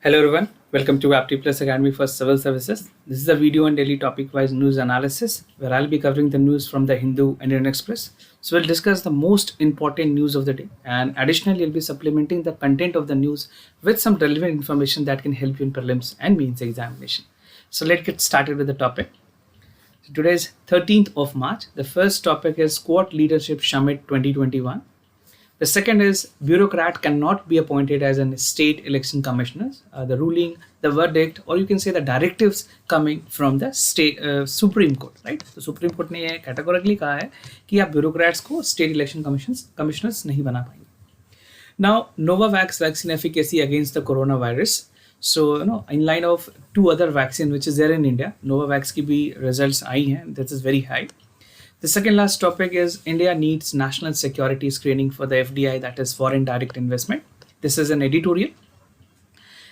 Hello everyone, welcome to Apti Plus Academy for Civil Services. This is a video and daily topic-wise news analysis where I'll be covering the news from the Hindu and Indian Express. So we'll discuss the most important news of the day, and additionally I'll be supplementing the content of the news with some relevant information that can help you in prelims and mains examination. So let's get started with the topic. So today is 13th of March. The first topic is Quad Leadership Summit 2021. The second is bureaucrat cannot be appointed as an state election commissioners. The ruling, the verdict, or you can say the directives coming from the state Supreme Court, right? So Supreme Court ने ये categorically कहा है कि आप bureaucrats को state election commissioners नहीं बना पाएंगे. Now, Novavax vaccine efficacy against the coronavirus. So, in line of two other vaccine which is there in India, Novavax की भी results आई हैं. This is very high. The second last topic is India needs national security screening for the FDI, that is foreign direct investment. This is an editorial.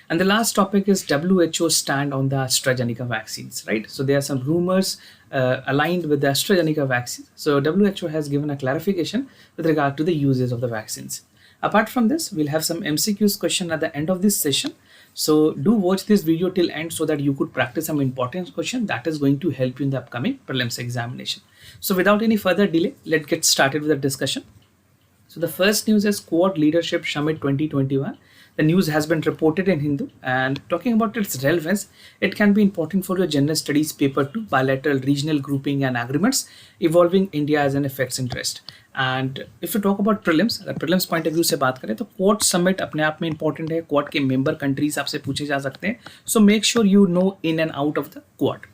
And the last topic is WHO stand on the AstraZeneca vaccines, right? So there are some rumors aligned with the AstraZeneca vaccine. So WHO has given a clarification with regard to the uses of the vaccines. Apart from this, we'll have some MCQs question at the end of this session. So do watch this video till end so that you could practice some important question that is going to help you in the upcoming prelims examination. So without any further delay, let's get started with the discussion. So the first news is Quad Leadership Summit 2021. The news has been reported in Hindu, and talking about its relevance, it can be important for your general studies paper 2, bilateral regional grouping and agreements evolving India as an effects interest. And if you talk about prelims, अगर prelims point of view से बात करें तो Quad Summit अपने आप में important है. Quad के member countries आपसे पूछे जा सकते हैं. So make sure you know in and out of the Quad.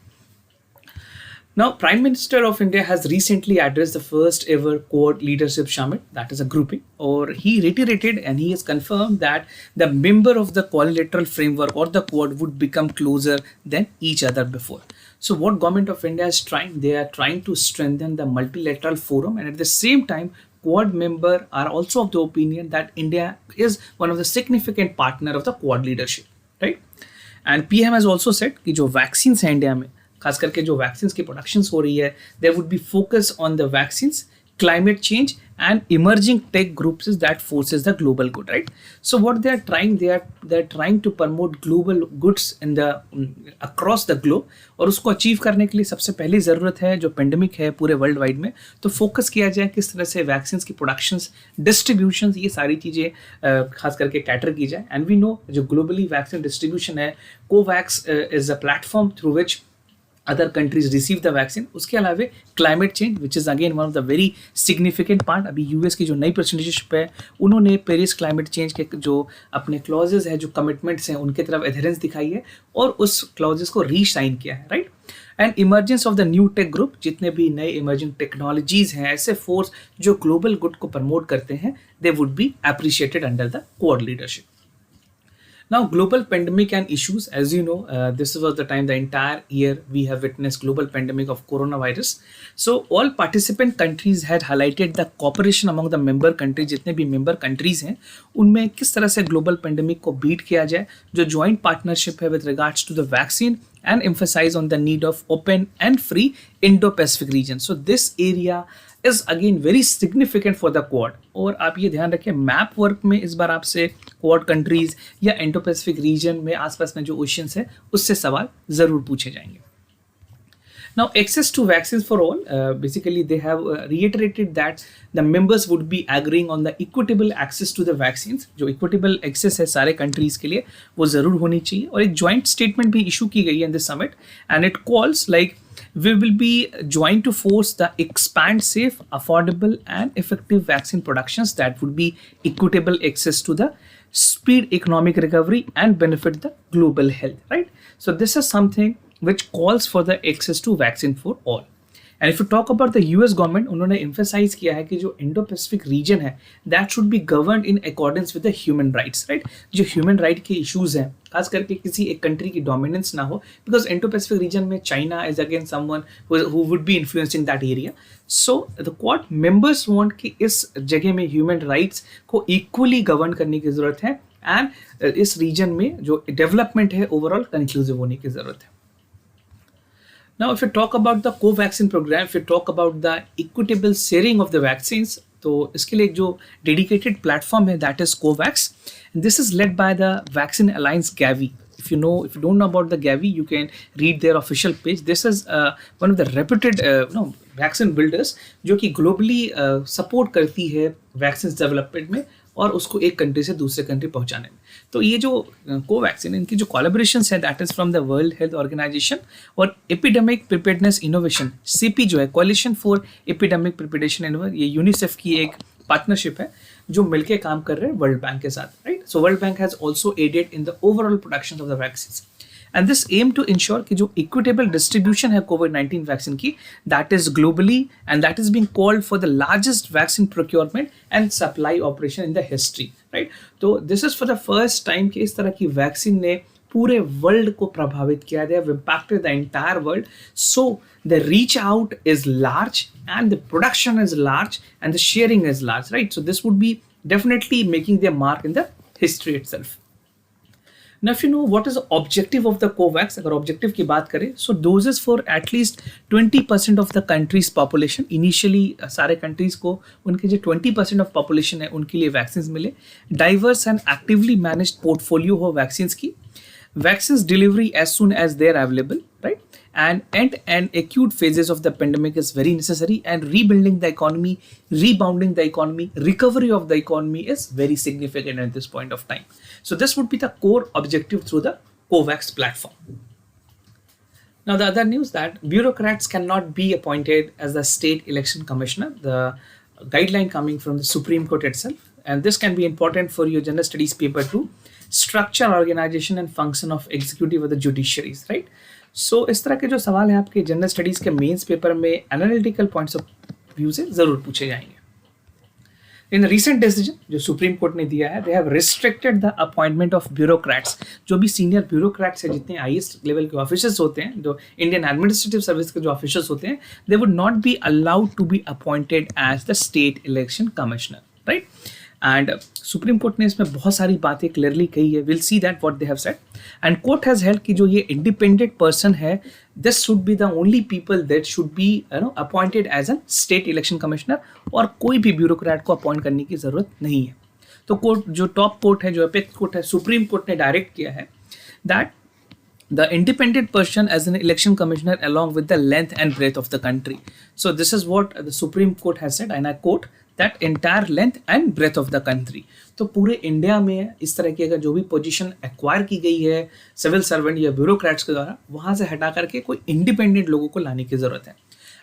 Now, Prime Minister of India has recently addressed the first ever Quad Leadership Summit, that is a grouping, or he reiterated and he has confirmed that the member of the quadrilateral framework or the Quad would become closer than each other before. So what government of India is trying, they are trying to strengthen the multilateral forum, and at the same time, Quad member are also of the opinion that India is one of the significant partner of the Quad leadership, right? And PM has also said कि जो vaccines हैं India में, खास करके जो vaccines की productions हो रही है, there would be focus on the vaccines, climate change and emerging tech groups is that forces the global good, right? So what they are trying, they're trying to promote global goods in the across the globe, और उसको achieve करने के लिए सबसे पहली ज़रूरत है जो पेंडेमिक है पूरे वर्ल्ड वाइड में, तो फोकस किया जाए किस तरह से वैक्सीन्स की प्रोडक्शंस, डिस्ट्रीब्यूशंस, ये सारी चीज़ें खास करके कैटर की जाए. एंड वी नो जो ग्लोबली वैक्सीन डिस्ट्रीब्यूशन है, Covax is a platform through which other countries receive the vaccine. उसके अलावे climate change which is again one of the very significant part. अभी US की जो नई प्रेसिडेंटशिप है, उन्होंने पेरिस क्लाइमेट चेंज के जो अपने क्लॉजेज है, जो कमिटमेंट्स हैं, उनके तरफ एडहेरेंस दिखाई है और उस क्लॉजेज को रीसाइन किया है, right? And emergence of the new take group, जितने भी नए इमर्जिंग टेक्नोलॉजीज हैं, ऐसे फोर्स जो ग्लोबल गुड को प्रमोट करते हैं, they would be appreciated under the quad leadership. Now, global pandemic and issues, as you know, this was the time, the entire year we have witnessed global pandemic of coronavirus. So all participant countries had highlighted the cooperation among the member countries. जितने भी member countries हैं, उनमें किस तरह से global pandemic को beat किया जाए, जो joint partnership है with regards to the vaccine, and emphasize on the need of open and free Indo-Pacific region. So this area is again very significant for the Quad. और आप ये ध्यान रखें, मैप वर्क में इस बार आपसे क्वाड कंट्रीज या इंडो पैसिफिक रीजन में आसपास में जो ओशियंस है उससे सवाल जरूर पूछे जाएंगे. Now, access to vaccines for all, basically they have reiterated that the members would be agreeing on the equitable access to the vaccines. जो equitable access है सारे countries के लिए वो ज़रूर होनी चाहिए, और एक joint statement भी issue की गई है in this summit, and it calls like we will be joined to force the expand safe, affordable and effective vaccine productions that would be equitable access to the speed economic recovery and benefit the global health, right? So this is something which calls for the access to vaccine for all. And if you talk about the US government, उन्होंने emphasize किया है कि जो Indo-Pacific region है, that should be governed in accordance with the human rights, right? जो human right के issues हैं, खास करके किसी एक country की dominance ना हो, because Indo-Pacific region में China is again someone who would be influencing that area. So the Quad members want कि इस जगह में human rights को equally govern करने की ज़रूरत है, and इस region में जो development है overall conclusive होने की ज़रूरत है. Now, if you talk about the co-vaccine program, if you talk about the equitable sharing of the vaccines, तो इसके लिए एक जो डेडिकेटेड प्लेटफॉर्म है that is Covax. This is led by the vaccine alliance Gavi. If you don't know about the Gavi, you can read their official page. This is one of the reputed vaccine builders जो कि globally support करती है vaccine development में और उसको एक country से दूसरे कंट्री पहुंचाने में. तो ये जो कोवैक्सीन, इनकी जो कोलैबोरेशन है that is from the world health organisation और एपिडेमिक प्रिपेयर्डनेस इनोवेशन CP जो है, coalition for epidemic preparedness innovation, ये यूनिसेफ की एक पार्टनरशिप है जो मिलके काम कर रहे हैं वर्ल्ड बैंक के साथ, right. So world bank has also added in the overall production of the vaccines and this aim to ensure कि जो इक्विटेबल डिस्ट्रीब्यूशन है कोविड-19 वैक्सीन की, that is globally and that is being called for the largest vaccine procurement and supply operation in the history, right. तो this is for the first time कि इस तरह की वैक्सीन ने पूरे वर्ल्ड को प्रभावित किया. They have impacted the entire world. So the reach out is large and the production is large and the sharing is large, right? So this would be definitely making their mark in the history itself. Now if you know what is the objective of the COVAX, अगर objective की बात करें, so doses for at least 20% of the country's population. Initially सारे countries को उनके जो 20% of population है उनके लिए vaccines मिले. Diverse and actively managed portfolio हो vaccines की. Vaccines delivery as soon as they are available, right? And acute phases of the pandemic is very necessary, and rebuilding the economy, rebounding the economy, recovery of the economy is very significant at this point of time. So this would be the core objective through the COVAX platform. Now the other news that bureaucrats cannot be appointed as the state election commissioner, the guideline coming from the Supreme Court itself, and this can be important for your general studies paper too. Structure, organization and function of executive or the judiciaries, right? सो इस तरह के जो सवाल हैं आपके general studies के mains paper में analytical points of view से ज़रूर पूछे जाएंगे. इन रिसेंट डिसीजन जो सुप्रीम कोर्ट ने दिया है, they have restricted the appointment of bureaucrats. जो भी सीनियर ब्यूरोक्रेट्स है, जितने हाईएस्ट लेवल के ऑफिसर्स होते हैं, जो इंडियन एडमिनिस्ट्रेटिव सर्विस के जो ऑफिसर्स होते हैं, they would not be allowed to be appointed as the state election commissioner, right. And supreme court ने इसमें बहुत सारी बातें क्लियरली कही है. Will see that what they have said. And court has held कि जो ये इंडिपेंडेंट पर्सन है, this should be the only people that should be appointed as an state election commissioner, और कोई भी ब्यूरोक्रेट को अपॉइंट करने की जरूरत नहीं है. तो कोर्ट जो टॉप कोर्ट है, जो अपेक्स कोर्ट है, सुप्रीम कोर्ट ने डायरेक्ट किया है that the independent person as an election commissioner along with the length and breadth of the country. So this is what the Supreme Court has said, and I quote, that entire length and breadth of the country. तो पूरे India में इस तरह की अगर जो भी position acquire की गई है सिविल सर्वेंट या ब्यूरोक्रेट्स के द्वारा, वहाँ से हटा करके कोई इंडिपेंडेंट लोगों को लाने की ज़रूरत है.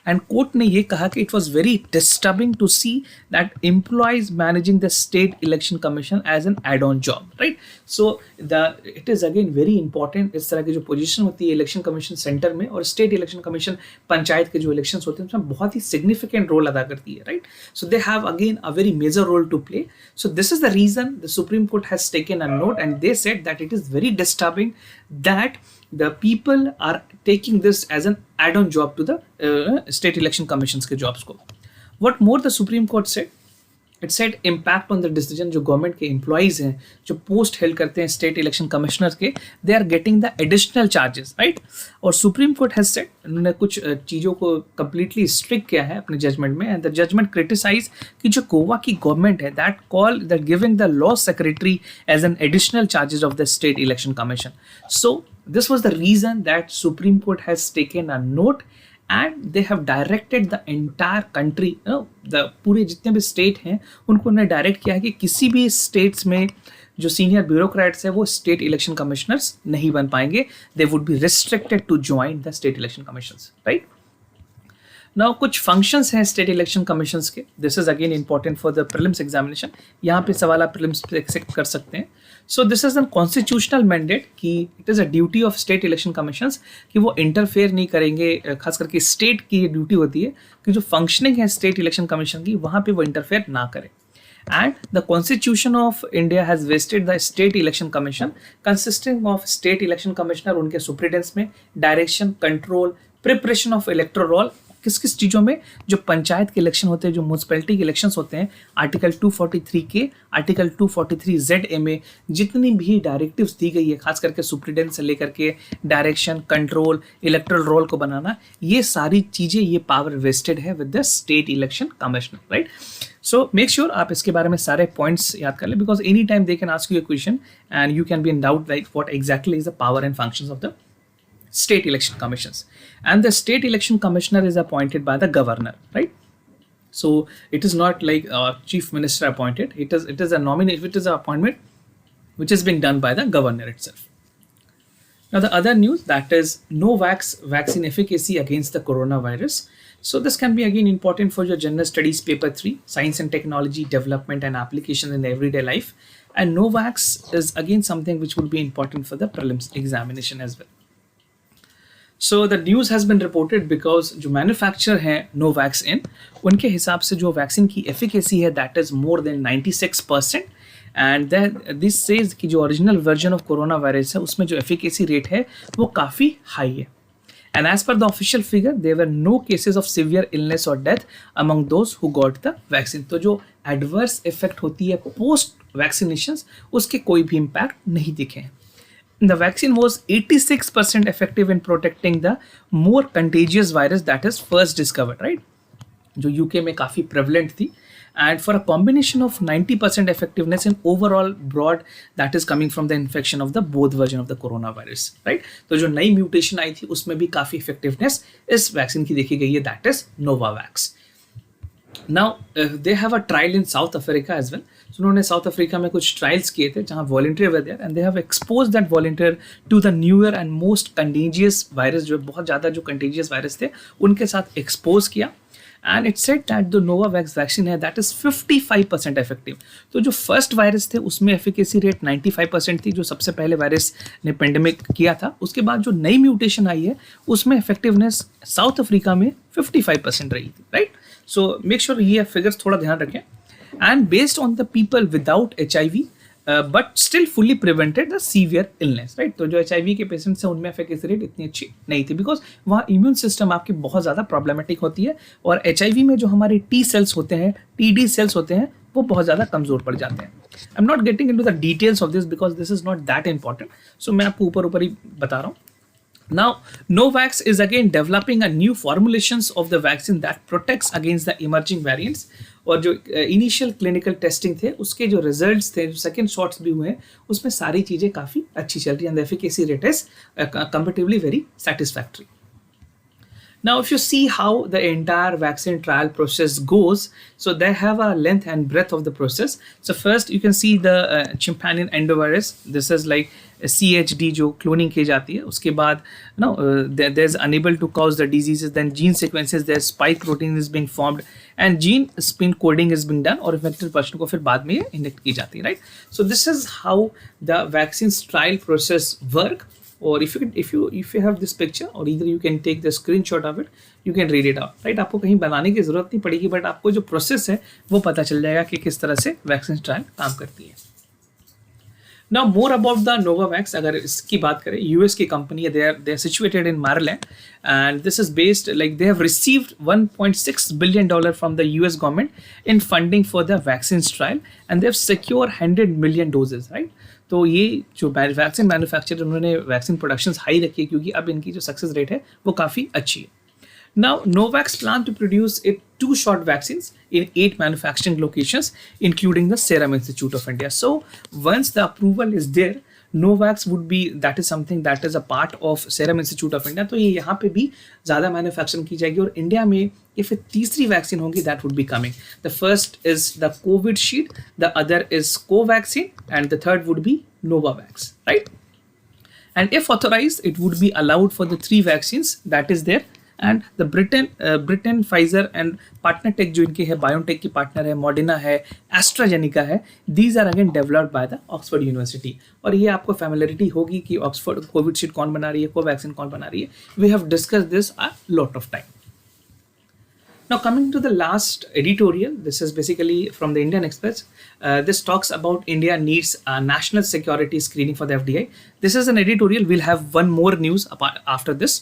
एंड कोर्ट ने ये कहा कि it was very disturbing to see that employees managing the state election commission as an add on job, right. So it is again very important. इस तरह की जो पोजीशन होती है इलेक्शन कमीशन सेंटर में और स्टेट इलेक्शन कमीशन पंचायत के जो इलेक्शन होते हैं उसमें बहुत ही सिग्निफिकेंट रोल अदा करती है, right. So they have again a very major role to play. So this is the reason the supreme court has taken a note and they said that it is very disturbing that the people are taking this as an add-on job to the state election commissions के jobs को. What more the Supreme Court said? It said impact on the decision. जो government के employees हैं, जो post held करते हैं state election commissioner के, they are getting the additional charges, right. और सुप्रीम कोर्ट हैज सेड, उन्होंने कुछ चीज़ों को कंप्लीटली स्ट्रिक्ट किया है अपने जजमेंट में. एंड द जजमेंट क्रिटिसाइज कि जो गोवा की गवर्नमेंट है that giving the law secretary as an additional charges of the state election commission. So this was the reason that Supreme Court has taken a note and they have directed the entire country, the पूरे जितने भी state हैं उनको उन्होंने direct किया है कि किसी भी स्टेट्स में जो सीनियर ब्यूरोक्रेट्स है वो स्टेट इलेक्शन कमिश्नर्स नहीं बन पाएंगे. They would be restricted to join the state election commissions, right. Now कुछ फंक्शंस हैं स्टेट इलेक्शन कमीशंस के. This is again important for the prelims examination. यहाँ पे सवाल आप प्रीलिम्स से कर सकते हैं. So this is an constitutional mandate कि it is a duty of state election commissions कि वो इंटरफेयर नहीं करेंगे. खास करके स्टेट की ये ड्यूटी होती है कि जो फंक्शनिंग है स्टेट इलेक्शन कमीशन की, वहाँ पे वो इंटरफेयर ना करें. And the Constitution of India has vested the State Election Commission consisting of State Election Commissioner, उनके सुप्रीडेंस में direction, control, preparation of electoral roll किस किस चीज़ों में, जो पंचायत के इलेक्शन होते हैं, जो म्यूनसिपैलिटी के इलेक्शन होते हैं, आर्टिकल 243 के, आर्टिकल 243 ZA में जितनी भी डायरेक्टिव्स दी गई है, खास करके सुप्रीडेंट से लेकर के डायरेक्शन, कंट्रोल, इलेक्ट्रल रोल को बनाना, ये सारी चीज़ें, ये पावर वेस्टेड है with the state election commissioner, right. So make sure आप इसके बारे में सारे पॉइंट्स याद कर लें, because any time they can ask you a question and you can be in doubt like what exactly is the power and functions of the state election commissions. And the state election commissioner is appointed by the governor, right? So it is not like a chief minister appointed. It is a nomination, it is an appointment which is being done by the governor itself. Now the other news, that is Novavax vaccine efficacy against the coronavirus. So this can be again important for your general studies paper 3, science and technology development and applications in everyday life. And Novavax is again something which would be important for the prelims examination as well. So the news has been reported because जो manufacturer हैं Novavax in, उनके हिसाब से जो vaccine की efficacy है that is more than 96%, and then this says कि जो original version of coronavirus है उसमें जो efficacy rate है वो काफ़ी high है. And as per the official figure, there were no cases of severe illness or death among those who got the vaccine. तो जो adverse effect होती है post vaccinations, उसके कोई भी impact नहीं दिखे हैं. The vaccine was 86% effective in protecting the more contagious virus that is first discovered, right? जो UK में काफ़ी prevalent थी, and for a combination of 90% effectiveness in overall broad that is coming from the infection of the both version of the coronavirus, right? तो जो नई mutation आई थी उसमें भी काफ़ी effectiveness इस वैक्सीन की देखी गई है, that is Novavax. Now they have a trial in South Africa as well. So उन्होंने साउथ अफ्रीका में कुछ ट्रायल्स किए थे जहाँ volunteer were there, and they have expose that volunteer to the newer and most contagious virus, जो बहुत ज़्यादा जो कंटेजियस वायरस थे उनके साथ एक्सपोज किया. And it said that the Novavax vaccine है दैट इज 55% इफेक्टिव. तो जो फर्स्ट वायरस थे उसमें एफिकेसी रेट 95% थी, जो सबसे पहले वायरस ने पेंडेमिक किया था. उसके बाद जो नई म्यूटेशन आई है उसमें इफेक्टिवनेस साउथ अफ्रीका में 55% रही थी, राइट. सो मेक श्योर ये फिगर्स थोड़ा ध्यान रखें. And based on the people without HIV, but still fully prevented the severe illness, right? तो जो HIV के पेशेंट्स हैं उनमें एफिकेसी रेट इतनी अच्छी नहीं थी, बिकॉज वहाँ इम्यून सिस्टम आपकी बहुत ज़्यादा प्रॉब्लमेटिक होती है, और HIV में जो हमारे T सेल्स होते हैं, TD सेल्स होते हैं, वो बहुत ज़्यादा कमज़ोर पड़ जाते हैं. I am not getting into the details of this because this is not that important, so मैं आपको ऊपर ऊपर ही बता रहा हूँ. Now, Novavax is again developing a new formulations of the vaccine that protects against the emerging variants. और जो initial clinical testing थे उसके जो रिजल्ट्स थे, जो सेकेंड शॉट्स भी हुए हैं, उसमें सारी चीज़ें काफ़ी अच्छी चल रही हैं. The efficacy rate is comparatively very satisfactory. Now, if you see how the entire vaccine trial process goes, so they have a length and breadth of the process. So first you can see the chimpanzee endovirus. This is like a CHD जो cloning की जाती है. उसके बाद there's unable to cause the diseases. Then gene sequences, their spike protein is being formed and gene spin coding is being done, और infected person को फिर बाद में ये inject की जाती है, right? So this is how the vaccines trial process work. Or if you have this picture, or either you can take the screenshot of it, you can read it out, right? आपको कहीं बनाने की जरूरत नहीं पड़ेगी, but आपको जो process है वो पता चल जाएगा कि किस तरह से वैक्सीन ट्रायल काम करती है. Now more about the Novavax. अगर इसकी बात करें, यूएस की कंपनी है, they are situated in Maryland, and this is based, like they have received $1.6 billion from the US government in funding for the vaccines trial, and they have secured 100 million doses, right? तो ये जो vaccine manufacturer, उन्होंने vaccine production high रखी है क्योंकि अब इनकी जो सक्सेस रेट है वो काफ़ी अच्छी है. Now, Novavax plan to produce 2 shot vaccines in 8 manufacturing locations, including the Serum Institute of India. So, once the approval is there, Novavax would be, that is something that is a part of Serum Institute of India. तो ये यहाँ पे भी ज़्यादा manufacturing की जाएगी, और India में ये फिर तीसरी वैक्सीन होगी that would be coming. The first is the Covishield, the other is Covaxin, and the third would be Novavax, right? And if authorized, it would be allowed for the 3 vaccines that is there. And the Britain Pfizer and partner tech जो इनके है, biotech की partner है, Moderna है, AstraZeneca है, these are again developed by the Oxford University. और ये आपको फैमिलियरिटी होगी कि ऑक्सफोर्ड कोविशील्ड कौन बना रही है, कोवैक्सीन कौन बना रही है. We have discuss this a lot of time. Now coming to the last editorial, this is basically from the Indian Express. This talks about India needs a national security screening for the FDA. This is an editorial. We'll have one more news after this.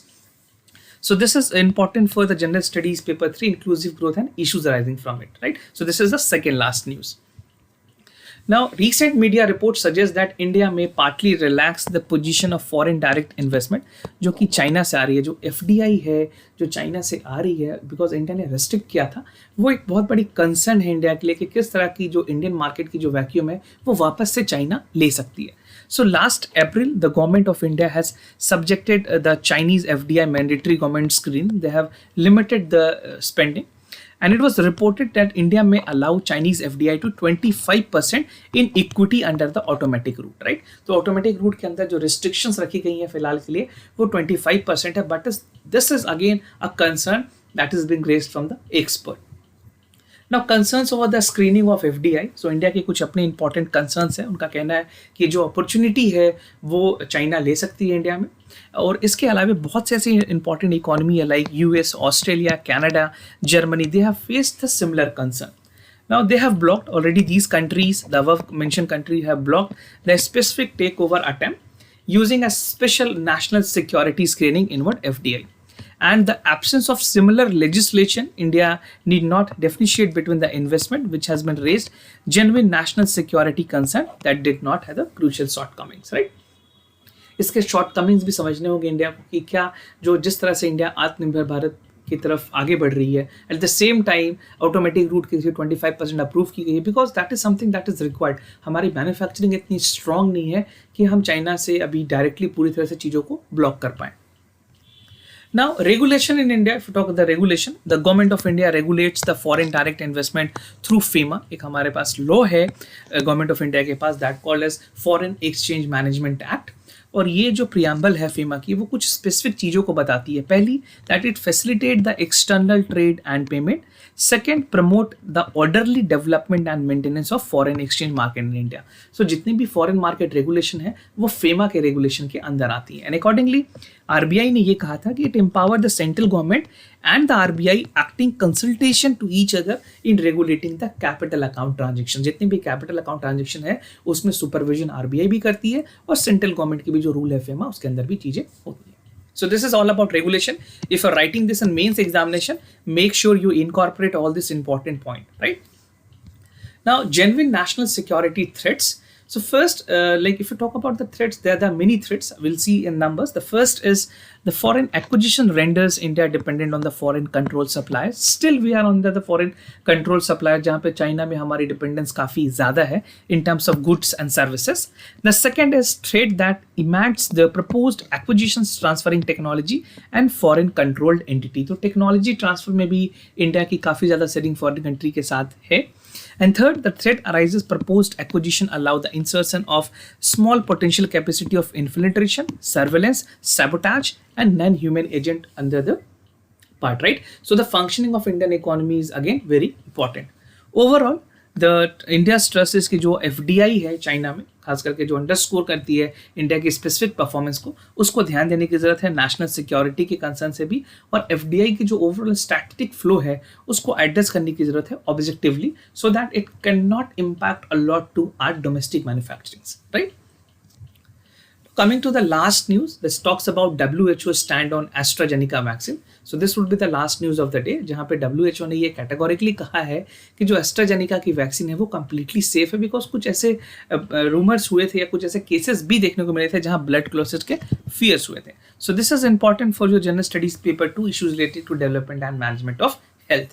So this is important for the general studies paper 3, inclusive growth and issues arising from it, right? So this is the second last news. Now, recent media reports suggest that India may partly relax the position of foreign direct investment जो कि China से आ रही है, जो FDI है जो China से आ रही है, बिकॉज इंडिया ने रेस्ट्रिक्ट किया था, वो एक बहुत बड़ी कंसर्न है इंडिया के लिए कि किस तरह की जो इंडियन मार्केट की जो वैक्यूम है वो वापस से चाइना ले सकती है. So last April, the government of India has subjected the Chinese FDI mandatory government screening. They have limited the spending. And it was reported that India may allow Chinese FDI to 25% in equity under the automatic route, right? तो automatic route के अंदर जो restrictions रखी गई हैं फिलहाल के लिए वो 25% है, but this is again a concern that is being raised from the expert. Now concerns over the screening of FDI. So India के कुछ अपने इंपॉर्टेंट कंसर्न्स हैं. उनका कहना है कि जो अपॉर्चुनिटी है वो चाइना ले सकती है इंडिया में, और इसके अलावा बहुत से ऐसी इंपॉर्टेंट इकोनॉमी है like US, Australia, Canada, Germany. They have faced the similar concern. Now they have blocked already, these countries, the above mentioned country have blocked the specific takeover attempt using a special national security screening inward FDI. And the absence of similar legislation, India need not differentiate between the investment which has been raised genuine national security concern that did not have the crucial shortcomings, right? इसके shortcomings भी समझने होंगे India को कि क्या जो जिस तरह से इंडिया आत्मनिर्भर भारत की तरफ आगे बढ़ रही है, at the same time automatic route के लिए 25% अप्रूव की गई है, because that is something that is required. हमारी मैन्युफैक्चरिंग इतनी स्ट्रांग नहीं है कि हम चाइना से अभी डायरेक्टली पूरी तरह से चीज़ों को ब्लॉक कर पाएँ. Now, regulation in India, if you talk about the regulation, the government of India regulates the foreign direct investment through FEMA. एक हमारे पास लॉ है गवर्नमेंट ऑफ इंडिया के पास, that called as foreign exchange management act. और ये जो preamble है फीमा की वो कुछ स्पेसिफिक चीज़ों को बताती है. पहली, that it facilitate the external trade and payment. Second, promote the orderly development and maintenance of foreign exchange market in India. So जितनी भी फॉरेन मार्केट रेगुलेशन है वो फेमा के रेगुलेशन के अंदर आती है. एंड अकॉर्डिंगली आरबीआई ने ये कहा था कि it empower the central government and the RBI acting consultation to each other in regulating the capital account transaction. जितनी भी capital account transaction है उसमें supervision RBI भी करती है और central government की भी जो rule है FEMA उसके अंदर भी चीजें होती है. So this is all about regulation. If you're writing this in mains examination, make sure you incorporate all this important point, right? Now, genuine national security threats. So first, like if you talk about the threats, there are many threats. We'll see in numbers. The first is the foreign acquisition renders India dependent on the foreign control suppliers. Still, we are under the foreign control supplier, जहाँ पे China में हमारी dependence काफी ज़्यादा है in terms of goods and services. The second is threat that emanates the proposed acquisitions transferring technology and foreign controlled entity. तो technology transfer में भी इंडिया की काफी ज़्यादा selling foreign country के साथ है. And third, the threat arises proposed acquisition allow the insertion of small potential capacity of infiltration, surveillance, sabotage, and non-human agent under the part, right? So the functioning of Indian economy is again very important. Overall, the India stresses कि जो FDI है China में खास करके जो underscore करती है India की स्पेसिफिक परफॉर्मेंस को, उसको ध्यान देने की जरूरत है नेशनल सिक्योरिटी के कंसर्न से भी, और FDI की जो ओवरऑल स्टैटिस्टिक फ्लो है उसको एड्रेस करने की जरूरत है objectively, so that it can not impact a lot to our domestic manufacturing, right? Coming to the last news, this talks about WHO stand on AstraZeneca vaccine. So this would be the last news of the day, जहाँ पे WHO ने ये categorically कहा है कि जो AstraZeneca की vaccine है वो कम्प्लीटली सेफ है, बिकॉज कुछ ऐसे रूमर्स हुए थे या कुछ ऐसे केसेस भी देखने को मिले थे जहाँ ब्लड क्लोसेस के फियर्स हुए थे. So this is important for your general studies paper 2 issues related to development and management of health.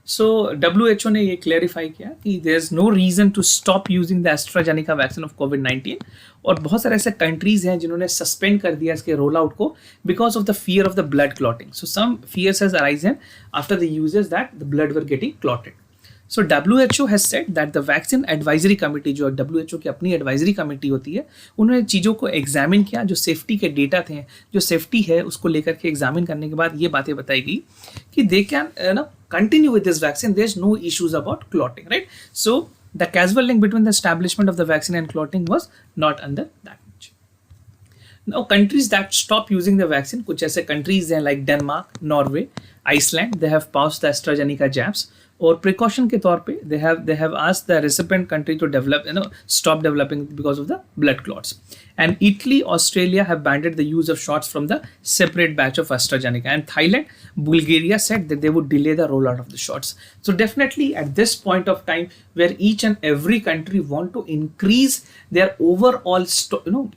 So WHO ने ये क्लैरिफाई किया कि there is no reason to stop using the AstraZeneca vaccine of कोविड-19, और बहुत सारे ऐसे countries हैं जिन्होंने सस्पेंड कर दिया इसके रोल आउट को because of the fear of the blood clotting. So some fears has arisen after the users that the blood were getting clotted. So WHO has said that the vaccine advisory committee, जो WHO की अपनी advisory committee होती है, उन्होंने चीज़ों को examine किया, जो सेफ्टी के डेटा थे, जो सेफ्टी है उसको लेकर के एग्जामिन करने के बाद ये बातें बताई गई कि they can continue with this vaccine. There's no issues about clotting, right? So the causal link between the establishment of the vaccine and clotting was not under that much. Now countries that stop using the vaccine, कुछ ऐसे countries हैं like Denmark, Norway, Iceland, they have paused the AstraZeneca jabs. और precaution के तौर पे they have asked the recipient country to develop, stop developing because of the blood clots. And Italy, Australia have banned the use of shots from the separate batch of AstraZeneca. And Thailand, Bulgaria said that they would delay the rollout of the shots. So definitely at this point of time, where each and every country want to increase their overall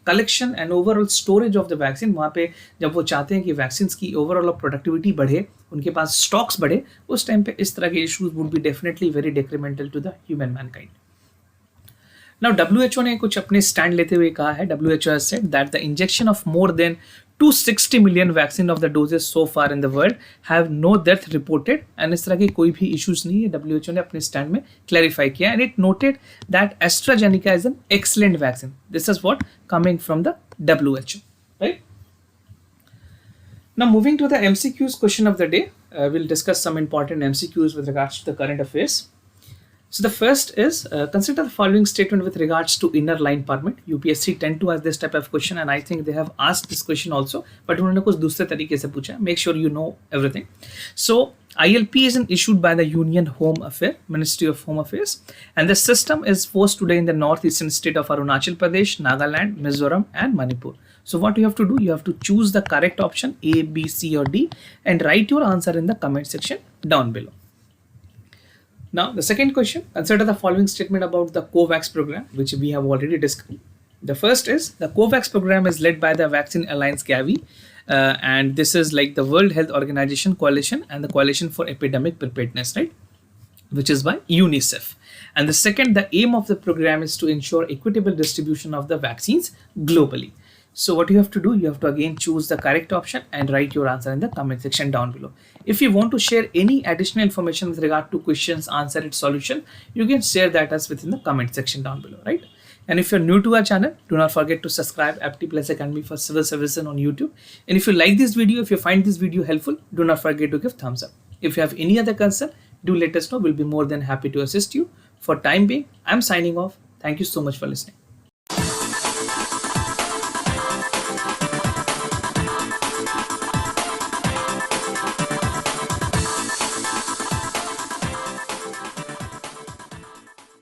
collection and overall storage of the vaccine, वहाँ पे जब वो चाहते हैं कि vaccine की overall productivity बढ़े, उनके पास स्टॉक्स बढ़े, उस टाइम पे इस तरह के issues would be definitely very detrimental to the human mankind. Now WHO ने कुछ अपने स्टैंड लेते हुए कहा है, WHO has said that the injection of more than 260 million vaccine of the doses so far in the world have no death reported. And इस तरह के कोई भी इश्यूज नहीं है, WHO ने अपने स्टैंड में क्लैरिफाई किया. And it noted that AstraZeneca is an excellent vaccine. This is what coming from the WHO, right? Now moving to the MCQs question of the day, we'll discuss some important MCQs with regards to the current affairs. So the first is, consider the following statement with regards to inner line permit. UPSC tend to ask this type of question, and I think they have asked this question also, but उन्होंने कुछ दूसरे तरीके से पूछा. Make sure you know everything. So ILP is issued by the Union Home Affairs, Ministry of Home Affairs, and the system is forced today in the northeastern state of Arunachal Pradesh, Nagaland, Mizoram, and Manipur. So what you have to do, you have to choose the correct option A, B, C, or D, and write your answer in the comment section down below. Now the second question, consider the following statement about the COVAX program, which we have already discussed. The first is, the COVAX program is led by the Vaccine Alliance Gavi, and this is like the World Health Organization Coalition and the Coalition for Epidemic Preparedness, right, which is by UNICEF. And the second, the aim of the program is to ensure equitable distribution of the vaccines globally. So what you have to do, you have to again choose the correct option and write your answer in the comment section down below. If you want to share any additional information with regard to questions, answer, its solution, you can share that as within the comment section down below, right? And if you're new to our channel, do not forget to subscribe Apti Plus Academy for Civil Services on YouTube. And if you like this video, if you find this video helpful, do not forget to give thumbs up. If you have any other concern, do let us know. We'll be more than happy to assist you. For time being, I'm signing off. Thank you so much for listening.